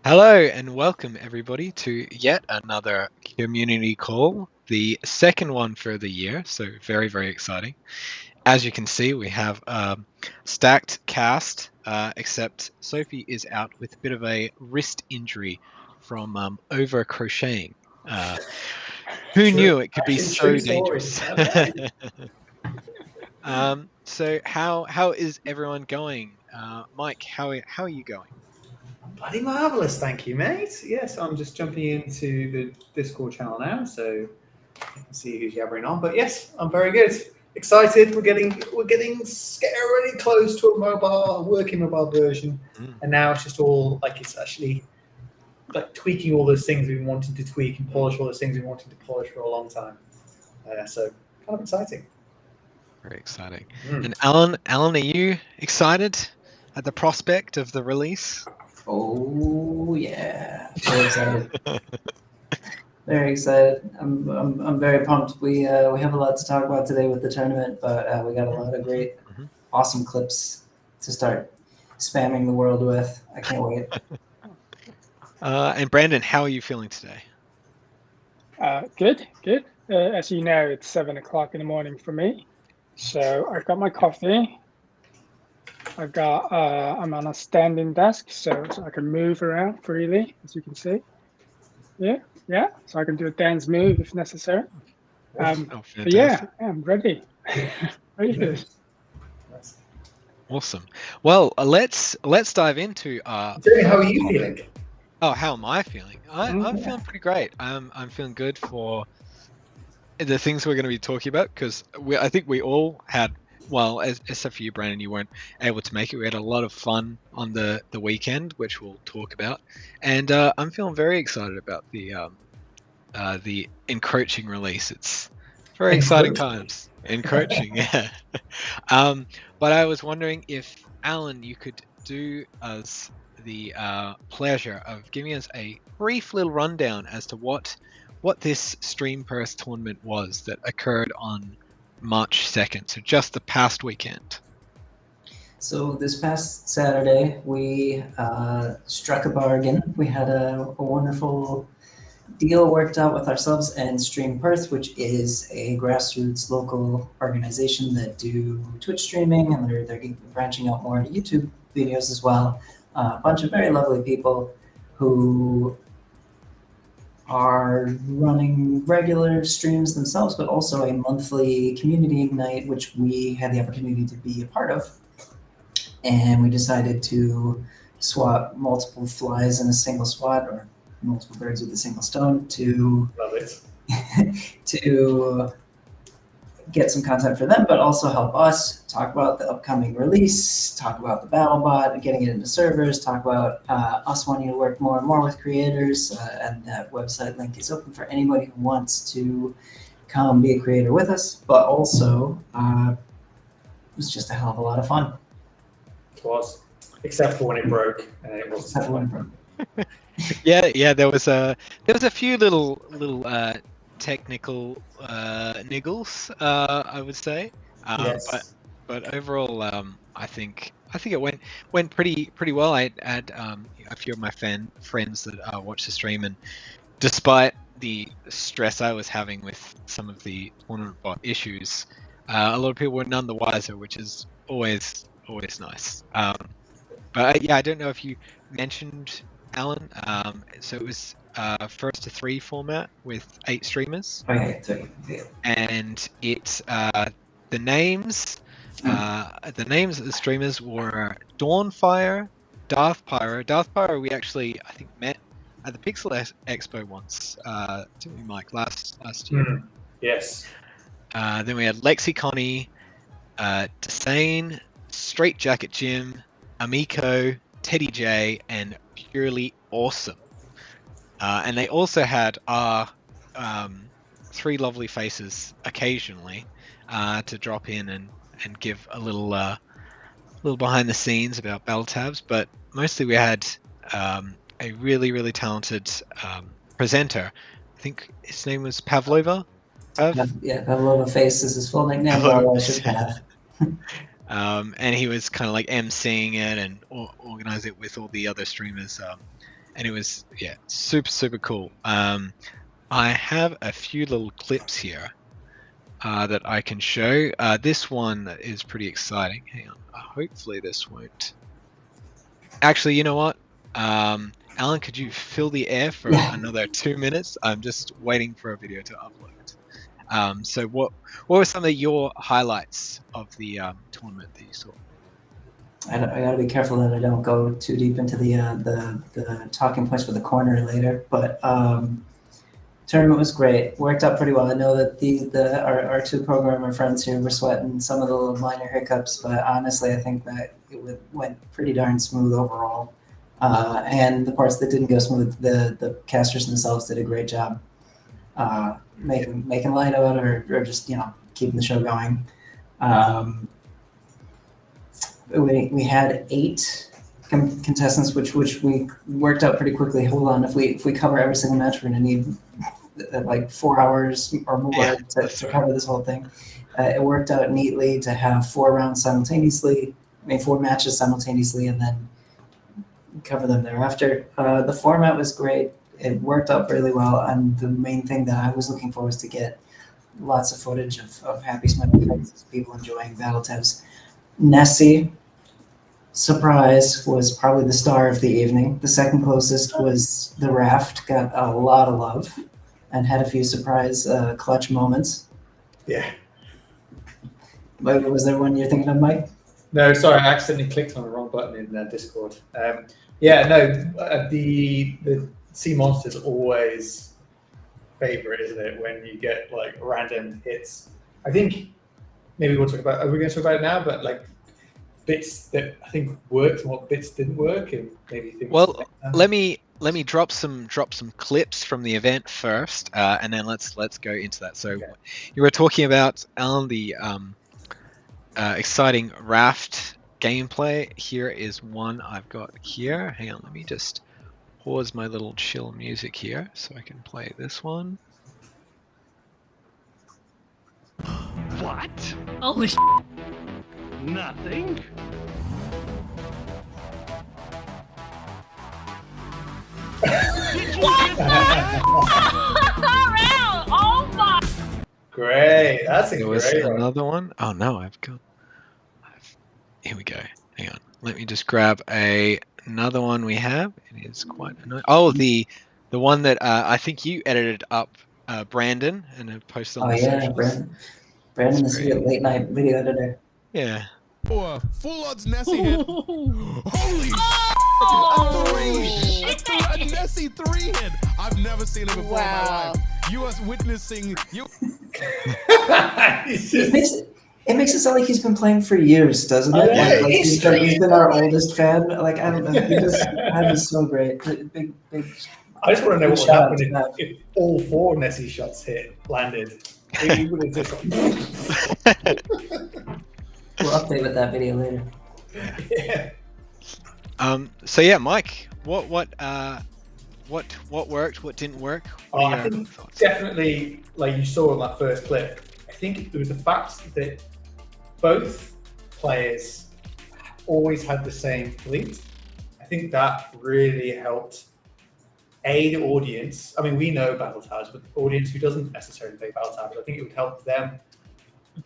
Hello and welcome everybody to yet another community call, the second one for the year, so very, very exciting. As you can see, we have a stacked cast, except Sophie is out with a bit of a wrist injury from over crocheting. Who True. knew it could be Actually, so true story. dangerous? Okay. So how is everyone going? Mike, how are you going? Bloody marvellous, thank you, mate. Yes, I'm just jumping into the Discord channel now, so you can see who's yabbering on. But yes, I'm very good. Excited. We're getting scarily close to a working mobile version, Mm. and now it's just all like it's actually like tweaking all those things we've been wanting to tweak and polish all those things we've been wanting to polish for a long time. So kind of exciting. Very exciting. Mm. And Alan, are you excited at the prospect of the release? Oh yeah, so excited! Very excited. I'm very pumped. We have a lot to talk about today with the tournament, but we got a lot of great, awesome clips to start spamming the world with. I can't wait. And Brandon, how are you feeling today? Good. As you know, it's 7 o'clock in the morning for me. So I've got my coffee. I'm on a standing desk, so I can move around freely, as you can see. Yeah. So I can do a dance move if necessary. But yeah, I'm ready. Ready for this. Awesome. Well, let's dive into. Jamie, how are you feeling? Oh, how am I feeling? I'm feeling pretty great. I'm feeling good for the things we're going to be talking about because I think we all had, well, except for you, Brandon, you weren't able to make it. We had a lot of fun on the weekend, which we'll talk about, and I'm feeling very excited about the encroaching release. It's very exciting times. Encroaching, yeah. But I was wondering if Alan, you could do us the pleasure of giving us a brief little rundown as to what this Stream Perth tournament was that occurred on March 2nd, so just the past weekend. So this past Saturday, we struck a bargain. We had a wonderful deal worked out with ourselves and Stream Perth, which is a grassroots local organization that do Twitch streaming, and they're branching out more into YouTube videos as well. A bunch of very lovely people who are running regular streams themselves, but also a monthly community ignite, which we had the opportunity to be a part of. And we decided to swap multiple flies in a single swat, or multiple birds with a single stone, to Love it. to get some content for them, but also help us talk about the upcoming release, talk about the BattleBot, getting it into servers, talk about us wanting to work more and more with creators, and that website link is open for anybody who wants to come be a creator with us, but also it was just a hell of a lot of fun. It was, except for when it broke, and it wasn't. Except for when it broke. Yeah, there was a few little technical niggles, I would say. Yes. But overall, I think it went pretty well. I had a few of my friends that watch the stream, and despite the stress I was having with some of the tournament bot issues, a lot of people were none the wiser, which is always nice. But yeah, I don't know if you mentioned, Alan. So it was first to 3 format with 8 streamers. Okay, so, yeah. And it's the names of the streamers were Dawnfire, Darthpyro. Darthpyro we actually, I think, met at the Pixel Expo once, didn't we, Mike, last year? Yes. Then we had Lexiconi, Desane, Straight Jacket Jim, Amico, Teddy J, and Purely Awesome. And they also had our 3 lovely faces occasionally to drop in and give a little behind the scenes about BattleTabs, but mostly we had a really talented presenter. I think his name was Pavlova. Yeah, Pavlova Face is his full nickname, but otherwise just Pav. And he was kind of like emceeing it and organize it with all the other streamers. and it was super cool. I have a few little clips here that I can show. This one is pretty exciting. Hang on, hopefully this won't. Actually, you know what? Alan, could you fill the air for another 2 minutes? I'm just waiting for a video to upload. So what were some of your highlights of the tournament that you saw? I gotta be careful that I don't go too deep into the talking points for the corner later, but tournament was great. Worked out pretty well. I know that our two programmer friends here were sweating some of the little minor hiccups, but honestly, I think that it went pretty darn smooth overall. And the parts that didn't go smooth, the casters themselves did a great job making light of it, or just keeping the show going. We had 8 contestants, which we worked out pretty quickly. Hold on, if we cover every single match, we're gonna need like 4 hours or more to cover this whole thing. It worked out neatly to have 4 rounds simultaneously. 4 matches simultaneously, and then cover them thereafter. The format was great. It worked out really well, and the main thing that I was looking for was to get lots of footage of happy smiling faces, people enjoying BattleTabs. Nessie, surprise, was probably the star of the evening. The second closest was the Raft, got a lot of love and had a few surprise clutch moments. Yeah. Was there one you're thinking of, Mike? No, sorry, I accidentally clicked on the wrong button in Discord. The sea monster's always favorite, isn't it? When you get like random hits. I think maybe we'll talk about. Are we going to talk about it now? But like bits that I think worked and what bits didn't work, and maybe things. Well, let me drop some clips from the event first, and then let's go into that. So you were talking about, Alan, the exciting Raft gameplay. Here is one I've got here. Hang on, let me just pause my little chill music here so I can play this one. What? Holy nothing. Did you get that? Oh my! Great, that's a There was great another one. Oh no, here we go. Hang on. Let me just grab another one we have. It is quite annoying. Oh, the one that I think you edited up, Brandon, and have posted on the socials. Brandon is a late night video editor. Yeah. Oh, full odds Nessie hit. Holy a Nessie 3 hit. I've never seen it before in my life. You are witnessing you. It makes it sound like he's been playing for years, doesn't it? Like he's been our oldest fan. Like I don't know. That is so great. Big. I just want to know what would happen if all 4 Nessie shots landed. He would have just. We'll update with that video later. Yeah. So yeah, Mike, what worked? What didn't work? I think definitely, like you saw in that first clip, I think it was the fact that both players always had the same fleet. I think that really helped the audience. I mean, we know BattleTabs, but the audience who doesn't necessarily play BattleTabs, I think it would help them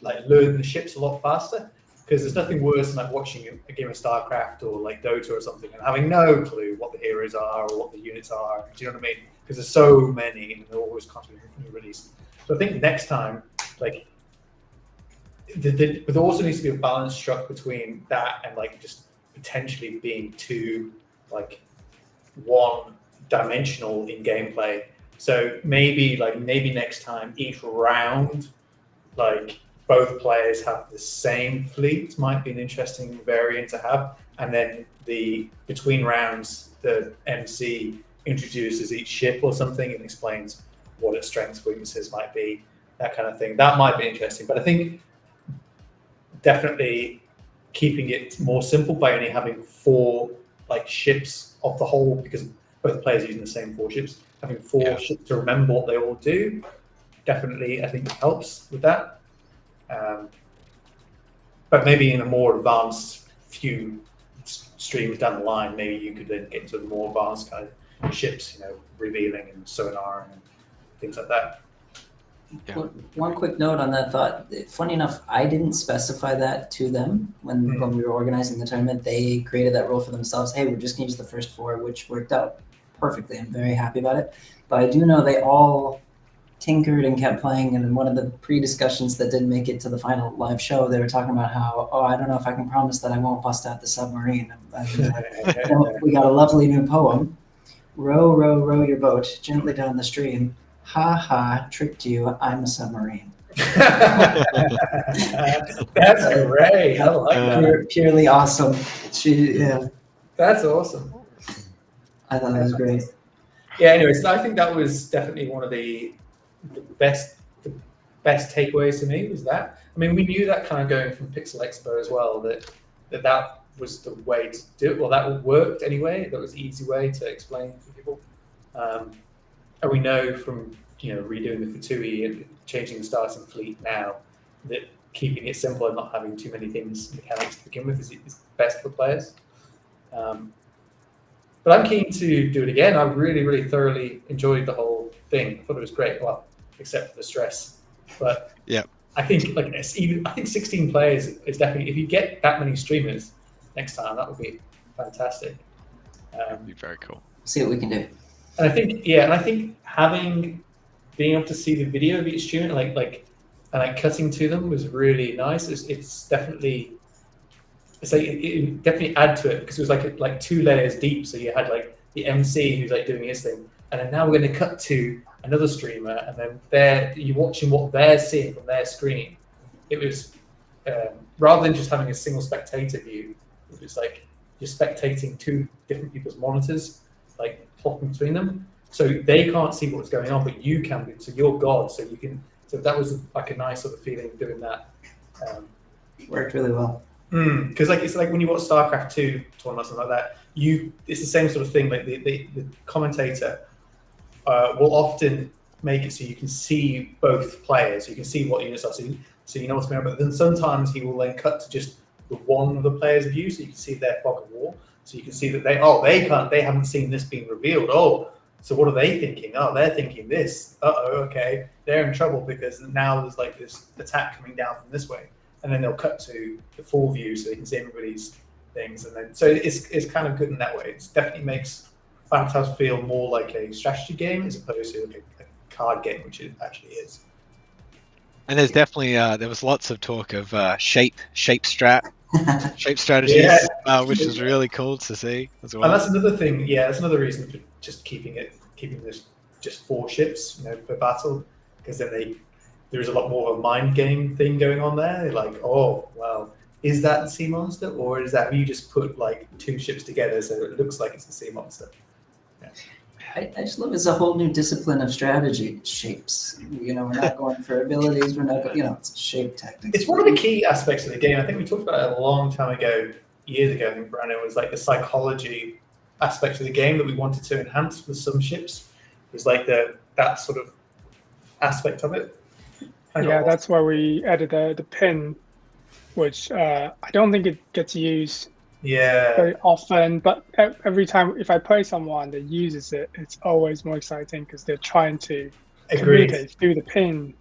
like learn the ships a lot faster. Because there's nothing worse than like watching a game of StarCraft or like Dota or something and having no clue what the heroes are or what the units are. Do you know what I mean? Because there's so many and they're always constantly released. So I think next time, like, there also needs to be a balance struck between that and like just potentially being too like one-dimensional in gameplay. So maybe next time each round, like, both players have the same fleet might be an interesting variant to have, and then between rounds the MC introduces each ship or something and explains what its strengths, weaknesses might be, that kind of thing. That might be interesting, but I think definitely keeping it more simple by only having 4 like ships of the whole, because both players are using the same 4 ships, having 4 ships to remember what they all do, definitely I think helps with that. But maybe in a more advanced few streams down the line, maybe you could then get into a more advanced kind of ships, revealing and sonar and things like that. Yeah. One quick note on that thought. Funny enough, I didn't specify that to them when we were organizing the tournament. They created that rule for themselves. Hey, we're just going to use the first 4, which worked out perfectly. I'm very happy about it. But I do know they all tinkered and kept playing. And in one of the pre-discussions that didn't make it to the final live show, they were talking about how, I don't know if I can promise that I won't bust out the submarine. We got a lovely new poem. Row, row, row your boat gently down the stream. Ha ha, tricked you, I'm a submarine. That's great. I like that. Purely awesome. That's awesome. I thought that was great. Yeah, anyways, I think that was definitely one of the best takeaways to me was that. I mean, we knew that kind of going from Pixel Expo as well, that was the way to do it. Well, that worked anyway. That was the easy way to explain to people. And we know from redoing the Fatui and changing the starting fleet now that keeping it simple and not having too many mechanics to begin with is best for players. But I'm keen to do it again. I really, really thoroughly enjoyed the whole thing. I thought it was great. Well, except for the stress. But yeah, I think I think 16 players is definitely, if you get that many streamers next time, that would be fantastic. That'd be very cool. See what we can do. And I think, being able to see the video of each streamer, and cutting to them was really nice. It's definitely, it definitely add to it because it was like 2 layers deep. So you had like the MC who's like doing his thing, and then now we're going to cut to another streamer, and then you're watching what they're seeing from their screen. It was rather than just having a single spectator view, it was like you're spectating 2 different people's monitors, like plopping between them. So they can't see what's going on, but you can. So you're God. So you can. So that was like a nice sort of feeling doing that. Worked really well. Because it's like when you watch StarCraft 2 tournaments and like that, it's the same sort of thing. Like the commentator will often make it so you can see both players. You can see what units are. So you know what's going on. But then sometimes he will then cut to just the one of the players' view, so you can see their fog of war. So you can see that they haven't seen this being revealed. So what are they thinking? They're thinking this. Okay, they're in trouble because now there's like this attack coming down from this way, and then they'll cut to the full view so you can see everybody's things, and then so it's kind of good in that way. It definitely makes BattleTabs feel more like a strategy game as opposed to a card game, which it actually is. And there's definitely there was lots of talk of shape strategies, which is really cool to see as well. And that's another thing. Yeah, that's another reason for just keeping this just 4 ships, per battle, because then there is a lot more of a mind game thing going on there. They're like, is that the sea monster, or have you just put like 2 ships together so it looks like it's a sea monster? Yeah. I just love it's a whole new discipline of strategy shapes. We're not going for abilities. We're not, it's shape tactics. It's one of the key aspects of the game. I think we talked about it a long time ago, years ago. I think Brandon was like the psychology aspect of the game that we wanted to enhance with some ships. It was like that sort of aspect of it. That's why we added the pin, which I don't think it gets used very often, but every time if I play someone that uses it, it's always more exciting because they're trying to communicate through the pin.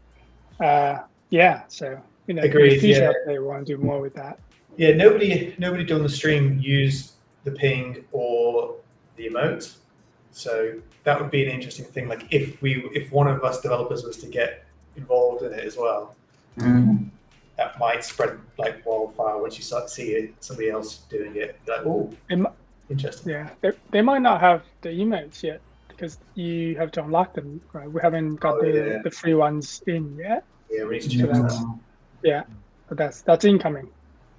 So in the future they want to do more with that. Yeah, nobody during the stream used the ping or the emote, so that would be an interesting thing. Like if one of us developers was to get involved in it as well. That might spread like wildfire once you start to see somebody else doing it. Like, interesting. Yeah, they might not have the emotes yet because you have to unlock them. Right? We haven't got the free ones in yet. Yeah, we need to check that. Yeah, but that's incoming.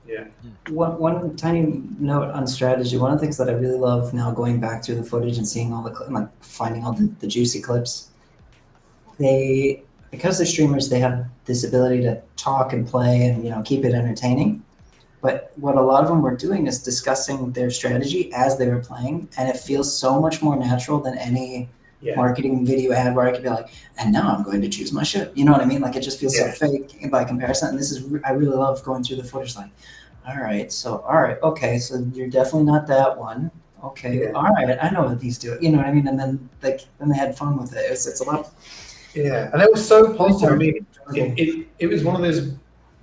Yeah. One tiny note on strategy. One of the things that I really love now, going back through the footage and seeing all finding all the juicy clips. Because they're streamers, they have this ability to talk and play and keep it entertaining. But what a lot of them were doing is discussing their strategy as they were playing, and it feels so much more natural than any marketing video ad where I could be like, and now I'm going to choose my ship. You know what I mean? Like it just feels so fake by comparison. And I really love going through the footage like, all right, okay, so you're definitely not that one. okay, Yeah. all right, I know what these do. You know what I mean? And then they had fun with it. It's a lot. Yeah, and it was so positive. I mean, Enjoyable. it was one of those.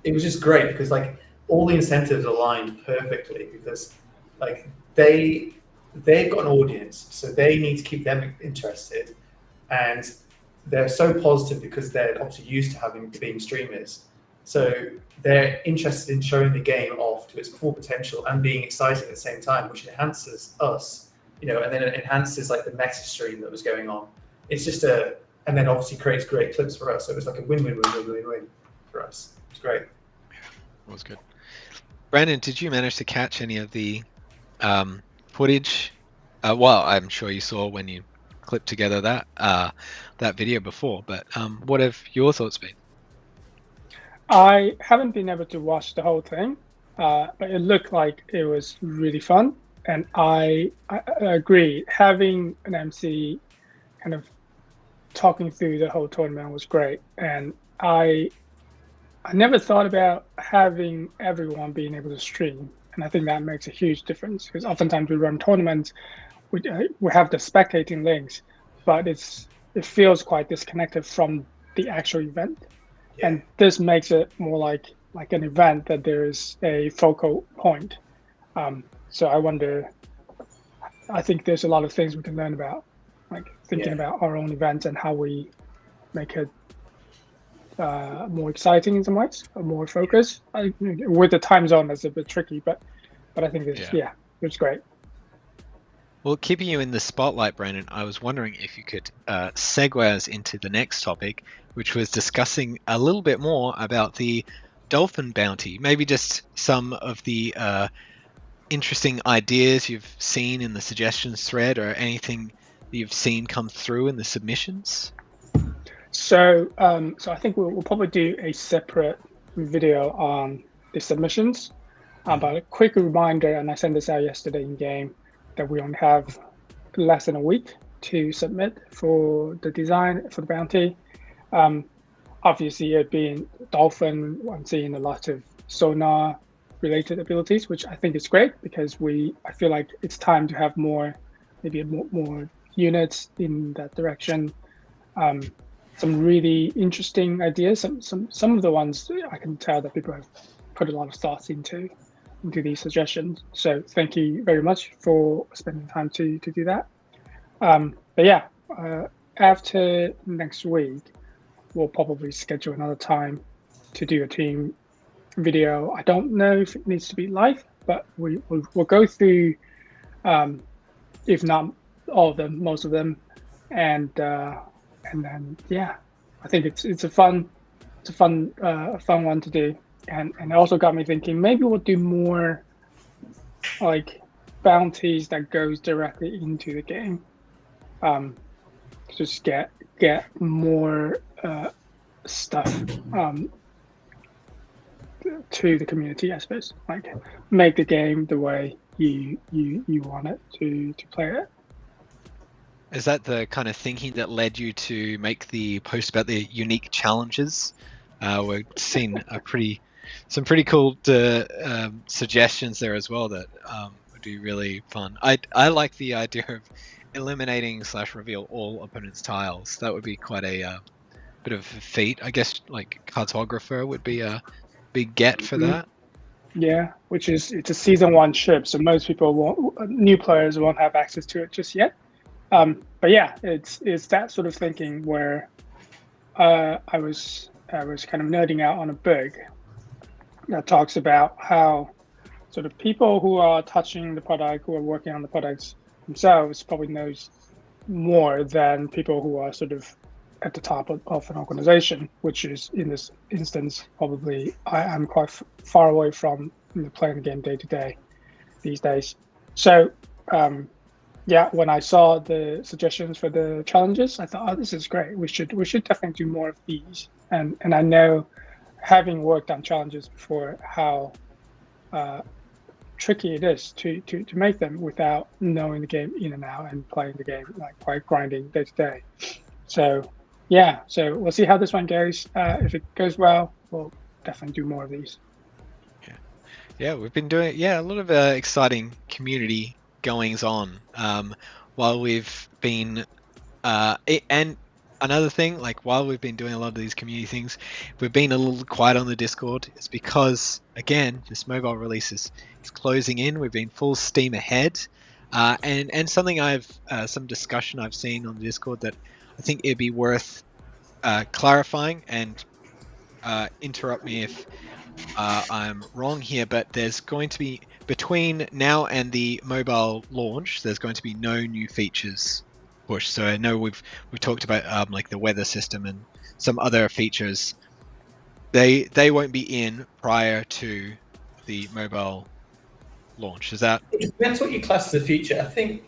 It was just great because like all the incentives aligned perfectly because like they've got an audience, so they need to keep them interested, and they're so positive because they're obviously used to being streamers. So they're interested in showing the game off to its full potential and being excited at the same time, which enhances us, you know, and then it enhances like the meta stream that was going on. It's just and then obviously creates great clips for us. So it was like a win-win-win-win-win-win for us. It's great. It was good. Brandon, did you manage to catch any of the footage? Well, I'm sure you saw when you clipped together that video before, but what have your thoughts been? I haven't been able to watch the whole thing, but it looked like it was really fun. And I agree, having an MC kind of talking through the whole tournament was great. And I never thought about having everyone being able to stream. And I think that makes a huge difference because oftentimes we run tournaments, we have the spectating links, but it feels quite disconnected from the actual event. And this makes it more like an event that there is a focal point. So I think there's a lot of things we can learn about, like thinking about our own events and how we make it more exciting in some ways, or more focused. With the time zone, that's a bit tricky, but I think it's great. Well, keeping you in the spotlight, Brandon, I was wondering if you could segue us into the next topic, which was discussing a little bit more about the dolphin bounty. Maybe just some of the interesting ideas you've seen in the suggestions thread, or anything that you've seen come through in the submissions. So I think we'll probably do a separate video on the submissions. But a quick reminder, and I sent this out yesterday in game, that we only have less than a week to submit for the design for the bounty. Obviously, it being dolphin, I'm seeing a lot of sonar related abilities, which I think is great because I feel like it's time to have maybe more units in that direction. Some really interesting ideas. Some of the ones I can tell that people have put a lot of thoughts into these suggestions. So thank you very much for spending time to do that. But yeah, after next week, we'll probably schedule another time to do a team video. I don't know if it needs to be live, but we'll go through, if not all of them, most of them, and then I think it's a fun one to do. And it also got me thinking, maybe we'll do more like bounties that goes directly into the game. Just get more stuff to the community, I suppose. Like make the game the way you want it to play it. Is that the kind of thinking that led you to make the post about the unique challenges? We've seen some pretty cool suggestions there as well that would be really fun. I like the idea of eliminating / reveal all opponents' tiles. That would be quite a bit of a feat. I guess like cartographer would be a big get for that. Yeah, it's a season 1 ship, so most people new players won't have access to it just yet. But yeah, it's that sort of thinking where I was kind of nerding out on a book that talks about how sort of people who are touching the product, who are working on the products themselves, probably knows more than people who are sort of at the top of an organization, which is in this instance probably I am quite far away from playing the game day to day these days. So when I saw the suggestions for the challenges, I thought, this is great. We should definitely do more of these. And I know, having worked on challenges before, how tricky it is to make them without knowing the game in and out and playing the game like quite grinding day to day. So we'll see how this one goes. If it goes well, we'll definitely do more of these. Yeah, we've been doing a lot of exciting community goings on while we've been and another thing, like while we've been doing a lot of these community things, we've been a little quiet on the Discord. It's because, again, this mobile release is closing in. We've been full steam ahead, and something some discussion I've seen on the Discord that I think it'd be worth clarifying, and interrupt me if I'm wrong here, but there's going to be, between now and the mobile launch, there's going to be no new features pushed. So I know we've talked about like the weather system and some other features. They won't be in prior to the mobile launch. Is that? It depends what you class as a feature. I think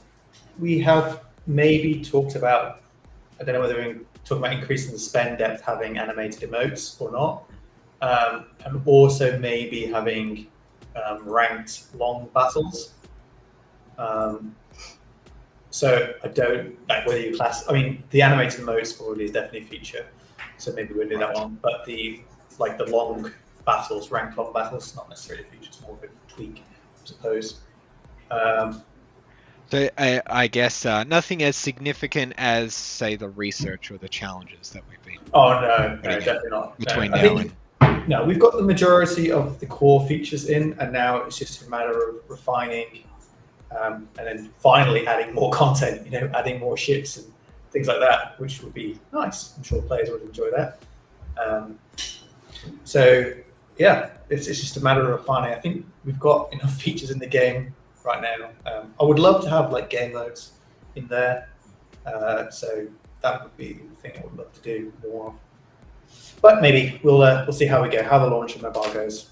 we have maybe talked about, I don't know whether we're talking about increasing the spend depth, having animated emotes or not. And also maybe having ranked long battles. So I don't like whether you class. I mean, the animated modes probably is definitely a feature. So maybe we'll do that one. But the long battles, ranked long battles, not necessarily a feature. It's more of a tweak, I suppose. So I guess nothing as significant as, say, the research or the challenges that we've been. Oh no, definitely not. Between now and. No, we've got the majority of the core features in, and now it's just a matter of refining, and then finally adding more content. Adding more ships and things like that, which would be nice. I'm sure players would enjoy that. So yeah, it's just a matter of refining. I think we've got enough features in the game right now. I would love to have like game modes in there. So that would be the thing I would love to do more of. But maybe we'll see how we go, how the launch of mobile goes.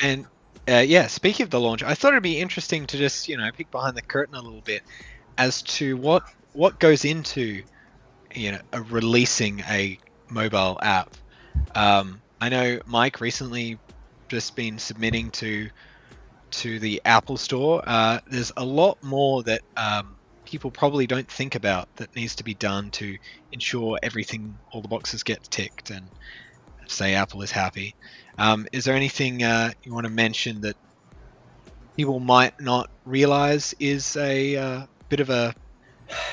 And yeah, speaking of the launch, I thought it'd be interesting to just peek behind the curtain a little bit as to what goes into releasing a mobile app. I know Mike recently just been submitting to the Apple Store. There's a lot more that people probably don't think about that needs to be done to ensure all the boxes get ticked and say Apple is happy. Is there anything you want to mention that people might not realize is a bit of a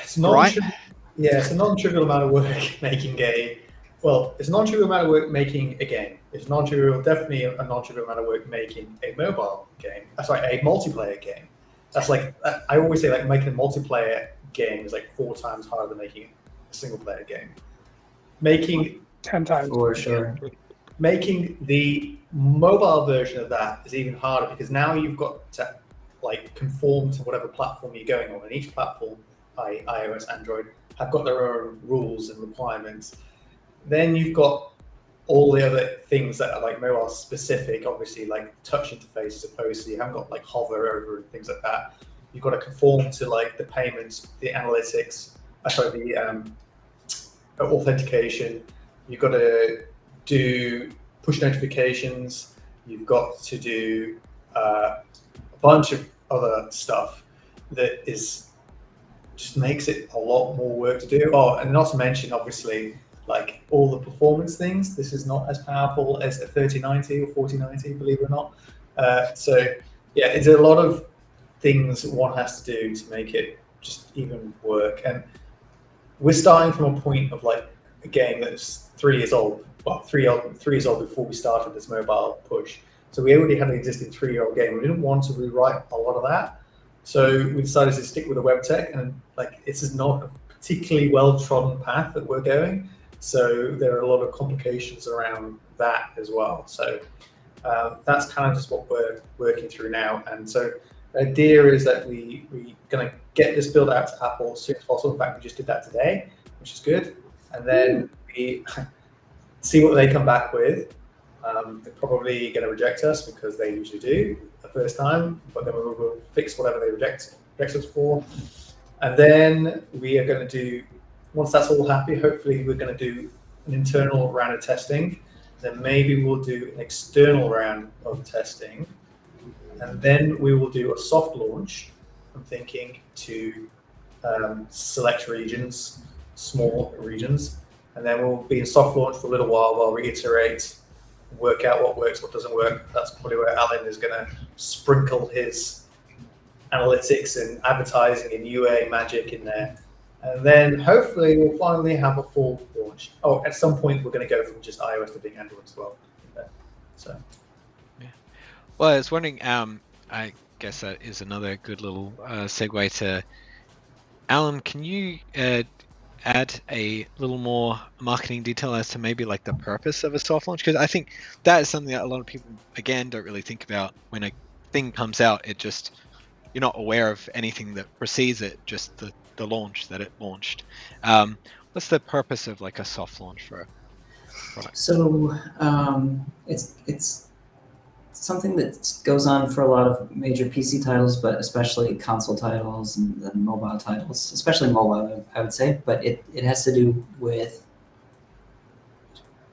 it's a non-trivial amount of work making it's a non-trivial amount of work making a game. It's definitely a non-trivial amount of work making a mobile game. A multiplayer game. That's like, I always say, like, making a multiplayer game is like 4 times harder than making a single player game. Making 10 times for sure. Making the mobile version of that is even harder because now you've got to like conform to whatever platform you're going on, and each platform, iOS, Android, have got their own rules and requirements. Then you've got all the other things that are like mobile specific, obviously, like touch interface as opposed to, you haven't got like hover over and things like that. You've got to conform to like the payments, the analytics, the authentication. You've got to do push notifications. You've got to do a bunch of other stuff that just makes it a lot more work to do. Oh, and not to mention, obviously, like all the performance things. This is not as powerful as a 3090 or 4090, believe it or not. So yeah, it's a lot of things one has to do to make it just even work. And we're starting from a point of like a game that's 3 years old. Well, 3 years old before we started this mobile push. So we already had an existing 3-year-old game. We didn't want to rewrite a lot of that. So we decided to stick with the web tech, and like this is not a particularly well-trodden path that we're going. So there are a lot of complications around that as well. So that's kind of just what we're working through now. And so the idea is that we're going to get this build out to Apple as soon as possible. In fact, we just did that today, which is good. And then we see what they come back with. They're probably going to reject us because they usually do the first time, but then we'll fix whatever they reject us for. And then we are going to do, once that's all happy, hopefully we're going to do an internal round of testing. Then maybe we'll do an external round of testing. And then we will do a soft launch, I'm thinking, to select regions, small regions. And then we'll be in soft launch for a little while we iterate, work out what works, what doesn't work. That's probably where Alan is going to sprinkle his analytics and advertising and UA magic in there. And then hopefully we'll finally have a full launch. Oh, at some point we're going to go from just iOS to being Android as well. So. Yeah. Well, I was wondering. I guess that is another good little segue to Alan. Can you add a little more marketing detail as to maybe like the purpose of a soft launch? Because I think that is something that a lot of people again don't really think about. When a thing comes out, it just you're not aware of anything that precedes it, just the launch that it launched. What's the purpose of like a soft launch for a product? So it's something that goes on for a lot of major PC titles, but especially console titles and mobile titles, especially mobile, I would say. But it has to do with,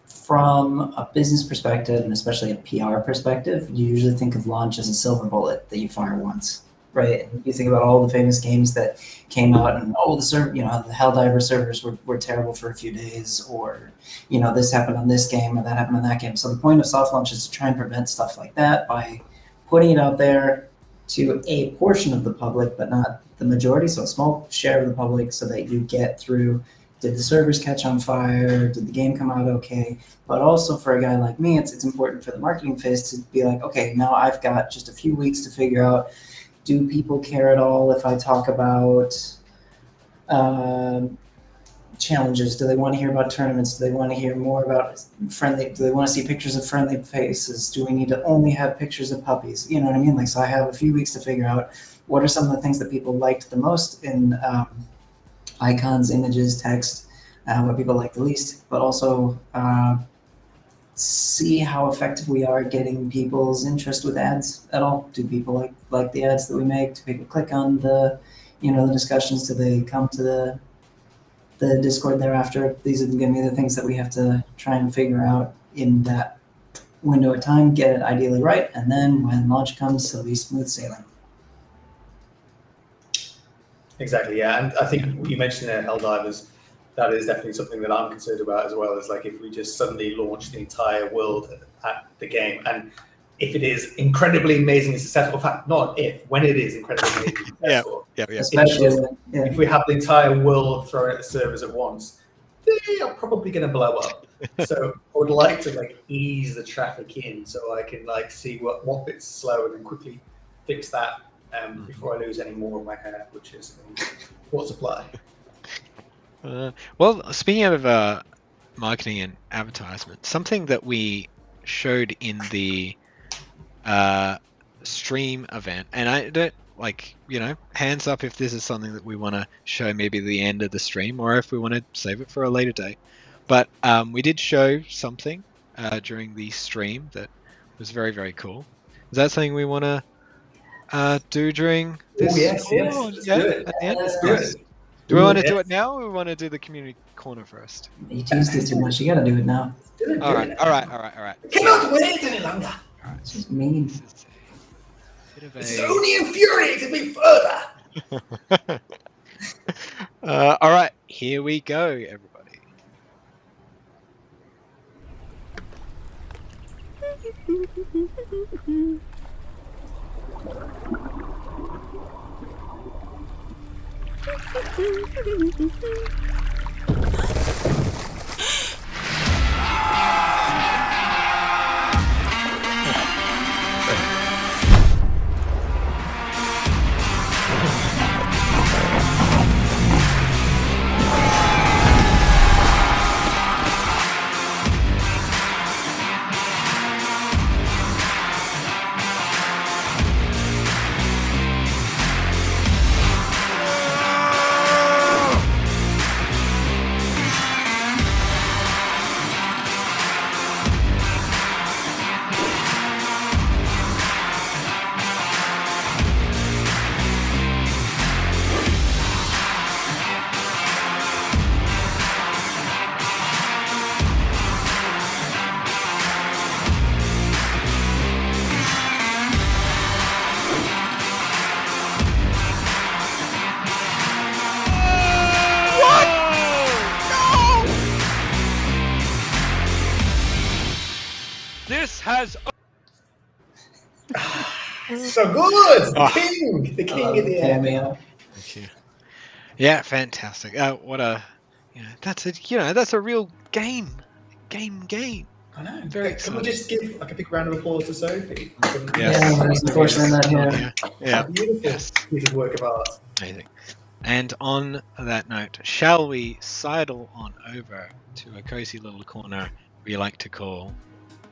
from a business perspective and especially a PR perspective, you usually think of launch as a silver bullet that you fire once, right? And you think about all the famous games that came out and the Helldiver servers were terrible for a few days, or this happened on this game or that happened on that game. So the point of soft launch is to try and prevent stuff like that by putting it out there to a portion of the public, but not the majority. So a small share of the public, so that you get through. Did the servers catch on fire? Did the game come out okay? But also for a guy like me, it's important for the marketing phase to be like, okay, now I've got just a few weeks to figure out, do people care at all if I talk about challenges? Do they want to hear about tournaments? Do they want to hear more about friendly? Do they want to see pictures of friendly faces? Do we need to only have pictures of puppies? You know what I mean? Like, so I have a few weeks to figure out what are some of the things that people liked the most in icons, images, text, what people like the least, but also see how effective we are getting people's interest with ads at all. Do people like the ads that we make? Do people click on the discussions? Do they come to the Discord thereafter? These are going to be the things that we have to try and figure out in that window of time, get it ideally right, and then when launch comes, it'll be smooth sailing. Exactly, yeah. And I think you mentioned there Helldivers. That is definitely something that I'm concerned about as well, is like if we just suddenly launch the entire world at the game, and if it is incredibly amazing and successful, in fact, not if, when it is incredibly amazing and successful, if we have the entire world thrown at the servers at once, they are probably going to blow up. So I would like to ease the traffic in, so I can see what bit's slow and then quickly fix that before I lose any more of my hair, which is short supply. Well, speaking of marketing and advertisement, something that we showed in the stream event, and I don't hands up if this is something that we want to show maybe at the end of the stream, or if we want to save it for a later date. But we did show something during the stream that was very, very cool. Is that something we want to do during this? Oh, yes. Let's do it. At the end? Let's do it. Do we want to do it now, or we want to do the community corner first? You teased it too much. You got to do it now. All right. Cannot wait any longer. All right. It's just mean. It's only infuriated me further. All right, here we go, everybody. So good! Oh. The king in the air. cameo. Thank you. Yeah, fantastic. What a, that's a real game. I know. Very Can we exciting. just give like a big round of applause to Sophie? Yes. Yeah, unfortunately not here. Yeah. Beautiful Yes. piece of work of art. Amazing. And on that note, shall we sidle on over to a cozy little corner we like to call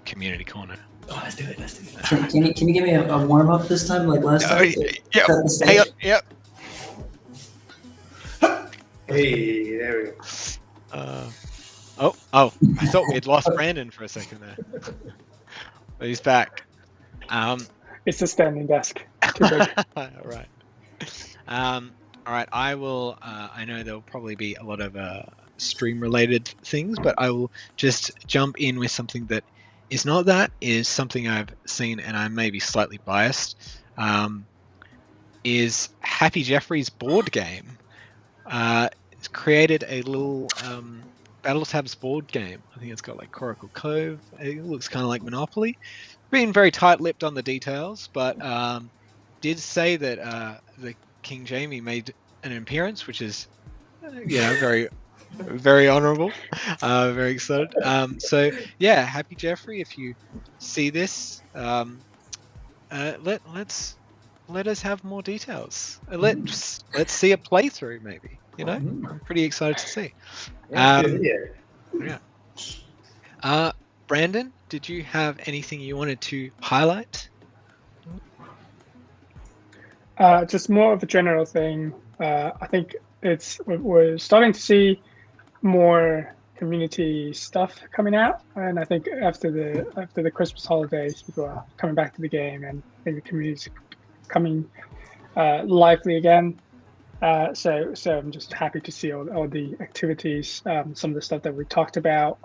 Community Corner? Oh, let's do it. Let's do it. Can you give me a warm up this time, like last time? Yep. Set the stage? Hang on. Yep. Hey, there we go. Oh! I thought we'd lost Brandon for a second there, but he's back. It's a standing desk. Too big. All right. All right. I will. I know there'll probably be a lot of stream-related things, but I will just jump in with something that is not that. Is something I've seen, and I may be slightly biased. Is Happy Jeffrey's board game? It's created a little BattleTabs board game. I think it's got like Coracle Cove. It looks kind of like Monopoly. Being very tight-lipped on the details, but did say that the King Jamie made an appearance, which is very, very honourable. Very excited. So yeah, Happy Jeffrey, if you see this, let us have more details. Let's see a playthrough, maybe. I'm pretty excited to see. Yeah. Brandon, did you have anything you wanted to highlight? Just more of a general thing. I think we're starting to see more community stuff coming out, and I think after the Christmas holidays, people are coming back to the game, and I think the community's coming lively again. So I'm just happy to see all the activities, some of the stuff that we talked about,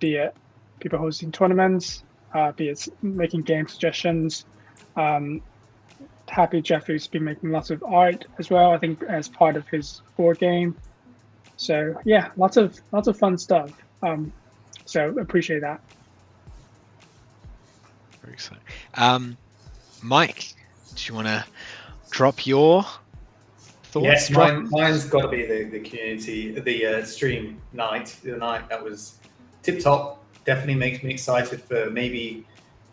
be it people hosting tournaments, be it making game suggestions. Happy Jeffrey's been making lots of art as well, I think, as part of his board game. So yeah, lots of fun stuff. So appreciate that. Very exciting. Mike, do you want to drop your thoughts? Yes, mine's got to be the community, the stream night. The night that was tip top. Definitely makes me excited for maybe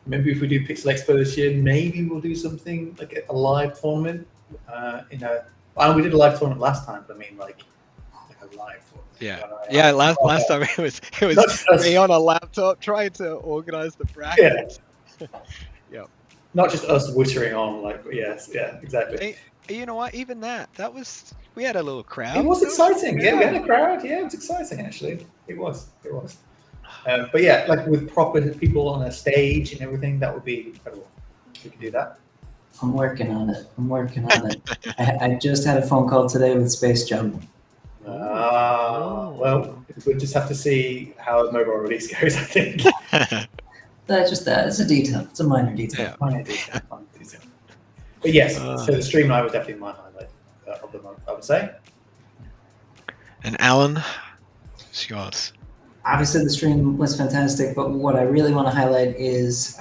if we do Pixel Expo this year, maybe we'll do something like a live tournament. We did a live tournament last time, but I mean like a live tournament. Yeah. Last time it was me on a laptop trying to organize the brackets. Yeah. Not just us wittering on, exactly. Hey, you know what? Even we had a little crowd. It was exciting. Yeah, we had a crowd. Yeah, it was exciting actually. It was. But yeah, like with proper people on a stage and everything, that would be incredible. We could do that. I'm working on it. I just had a phone call today with Space Jump. Well, we'll just have to see how the mobile release goes, I think. That's just that. It's a detail. It's a minor detail. Yeah. Minor detail. But yes, so the stream night was definitely my highlight of the month, I would say. And Alan, it's yours. Obviously, the stream was fantastic, but what I really want to highlight is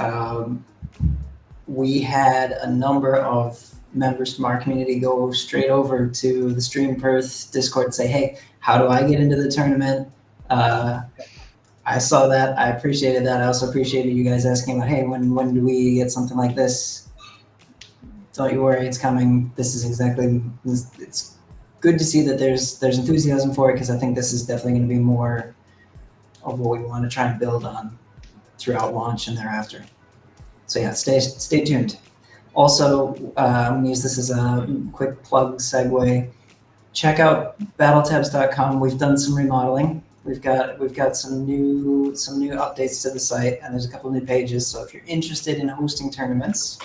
we had a number of members from our community go straight over to the Stream Perth Discord and say, hey, how do I get into the tournament? I saw that. I appreciated that. I also appreciated you guys asking about, hey, when do we get something like this? Don't you worry, it's coming. This is it's good to see that there's enthusiasm for it, because I think this is definitely going to be more of what we want to try and build on throughout launch and thereafter. So yeah, stay tuned. Also, I'm going to use this as a quick plug segue. Check out BattleTabs.com. We've done some remodeling. We've got some new updates to the site, and there's a couple new pages. So if you're interested in hosting tournaments,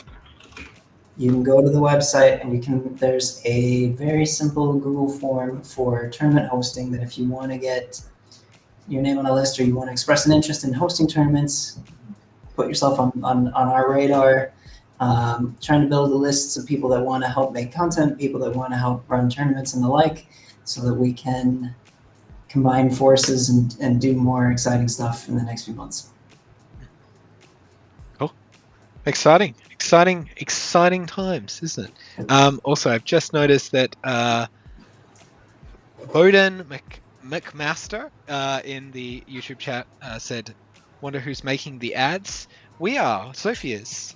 you can go to the website and there's a very simple Google form for tournament hosting, that if you want to get your name on a list or you want to express an interest in hosting tournaments, put yourself on our radar. Trying to build a list of people that want to help make content, people that want to help run tournaments and the like, so that we can combine forces and do more exciting stuff in the next few months. Cool. Exciting times, isn't it? Also, I've just noticed that Bowden McMaster in the YouTube chat said, "Wonder who's making the ads." We are. Sophie is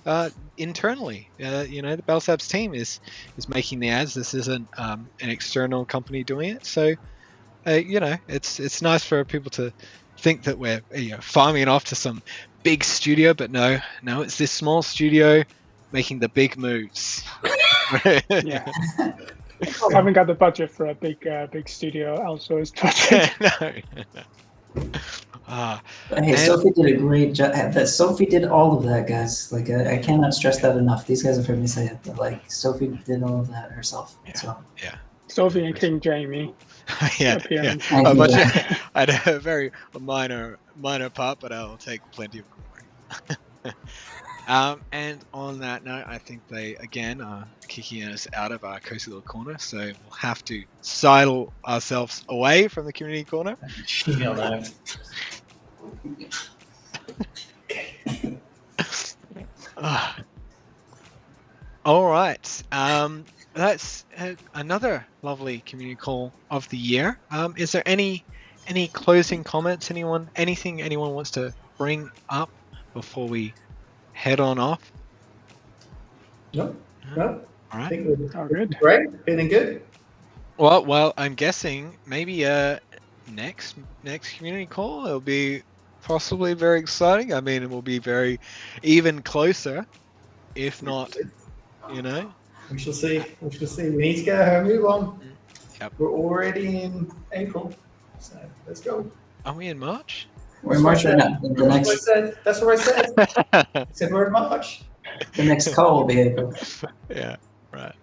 internally. The BattleTabs team is making the ads. This isn't an external company doing it. So, it's nice for people to think that we're farming it off to some big studio, but no, it's this small studio making the big moves. Yeah. I haven't got the budget for a big studio outsourced project. Hey, Sophie did a great job. Sophie did all of that, guys. Like, I cannot stress that enough. These guys have heard me say it, but like, Sophie did all of that herself. So. Yeah. Sophie and King Jamie. yeah. I had a very minor part, but I'll take plenty of glory. And on that note, I think they again are kicking us out of our cozy little corner, so we'll have to sidle ourselves away from the community corner. All right. That's another lovely community call of the year. Is there any closing comments? Anything anyone wants to bring up before we head on off? No. All right. I think we're good. Great. Feeling good. Well, I'm guessing maybe next community call it'll be possibly very exciting. I mean, it will be very even closer, if not, We shall see. We need to get our move on. Yep. We're already in April, so let's go. Are we in March? We're in March right now. That's what I said. I said we're in March. The next call will be April. Yeah, right.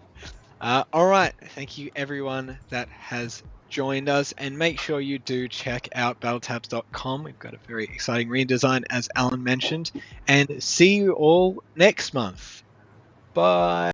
All right. Thank you, everyone that has joined us. And make sure you do check out BattleTabs.com. We've got a very exciting redesign, as Alan mentioned. And see you all next month. Bye.